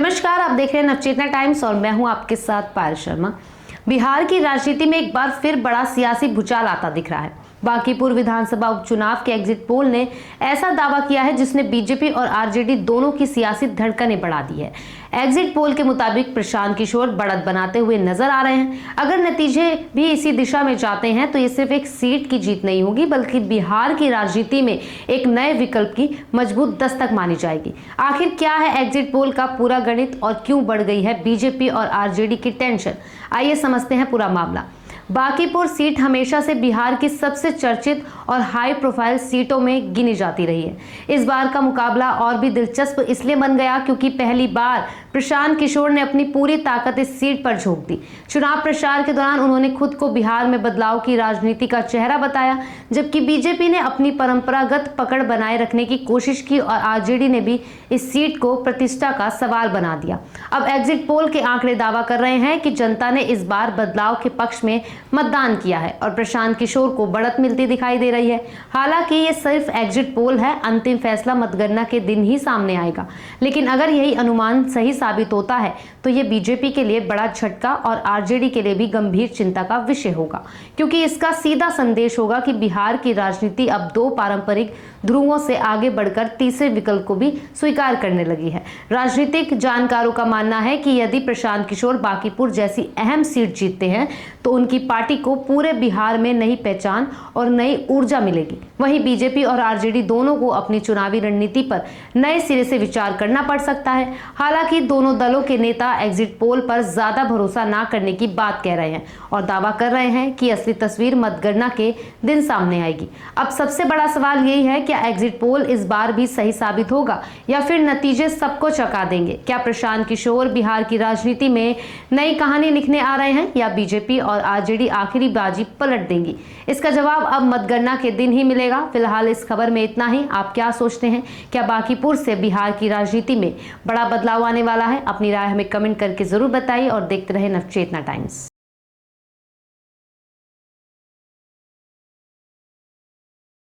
नमस्कार, आप देख रहे हैं नवचेतना टाइम्स और मैं हूं आपके साथ पायल शर्मा। बिहार की राजनीति में एक बार फिर बड़ा सियासी भूचाल आता दिख रहा है। बांकीपुर विधानसभा उपचुनाव के एग्जिट पोल ने ऐसा दावा किया है जिसने बीजेपी और आरजेडी दोनों की सियासी धड़कनें बढ़ा दी है। एग्जिट पोल के मुताबिक प्रशांत किशोर बढ़त बनाते हुए नजर आ रहे हैं। अगर नतीजे भी इसी दिशा में जाते हैं तो ये सिर्फ एक सीट की जीत नहीं होगी, बल्कि बिहार की राजनीति में एक नए विकल्प की मजबूत दस्तक मानी जाएगी। आखिर क्या है एग्जिट पोल का पूरा गणित और क्यों बढ़ गई है बीजेपी और आरजेडी की टेंशन? आइए समझते हैं पूरा मामला। बांकीपुर सीट हमेशा से बिहार की सबसे चर्चित और हाई प्रोफाइल सीटों में गिनी जाती रही है। इस बार का मुकाबला और भी दिलचस्प इसलिए बन गया क्योंकि पहली बार प्रशांत किशोर ने अपनी पूरी ताकत इस सीट पर झोंक दी। चुनाव प्रचार के दौरान उन्होंने खुद को बिहार में बदलाव की राजनीति का चेहरा बताया, जबकि बीजेपी ने अपनी परंपरागत पकड़ बनाए रखने की कोशिश की और आरजेडी ने भी इस सीट को प्रतिष्ठा का सवाल बना दिया। अब एग्जिट पोल के आंकड़े दावा कर रहे हैं कि जनता ने इस बार बदलाव के पक्ष में मतदान किया है और प्रशांत किशोर को बढ़त मिलती दिखाई दे रही है। हालांकि ये सिर्फ एग्जिट पोल है, अंतिम फैसला मतगणना के दिन ही सामने आएगा। लेकिन अगर यही अनुमान सही साबित होता है तो ये बीजेपी के लिए बड़ा झटका और आरजेडी के लिए भी गंभीर चिंता का विषय होगा, क्योंकि इसका सीधा संदेश होगा कि बिहार की राजनीति अब दो पारंपरिक ध्रुवों से आगे बढ़कर तीसरे विकल्प को भी स्वीकार करने लगी है। राजनीतिक जानकारों का मानना है कि यदि प्रशांत किशोर बांकीपुर जैसी अहम सीट जीतते हैं तो उनकी पार्टी को पूरे बिहार में नई पहचान और नई ऊर्जा मिलेगी। वहीं बीजेपी और आरजेडी दोनों को अपनी चुनावी रणनीति पर नए सिरे से विचार करना पड़ सकता है। हालांकि दोनों दलों के नेता एग्जिट पोल पर ज्यादा भरोसा ना करने की बात कह रहे हैं और दावा कर रहे हैं कि असली तस्वीर मतगणना के दिन सामने आएगी। अब सबसे बड़ा सवाल यही है, क्या एग्जिट पोल इस बार भी सही साबित होगा या फिर नतीजे सबको चौंका देंगे? क्या प्रशांत किशोर बिहार की राजनीति में नई कहानी लिखने आ रहे हैं या बीजेपी और आरजेडी आखिरी बाजी पलट देंगी? इसका जवाब अब मतगणना के दिन ही मिलेगा। फिलहाल इस खबर में इतना ही। आप क्या सोचते हैं? क्या बांकीपुर से बिहार की राजनीति में बड़ा बदलाव आने वाला है? अपनी राय हमें कमेंट करके जरूर बताइए और देखते रहे नवचेतना टाइम्स।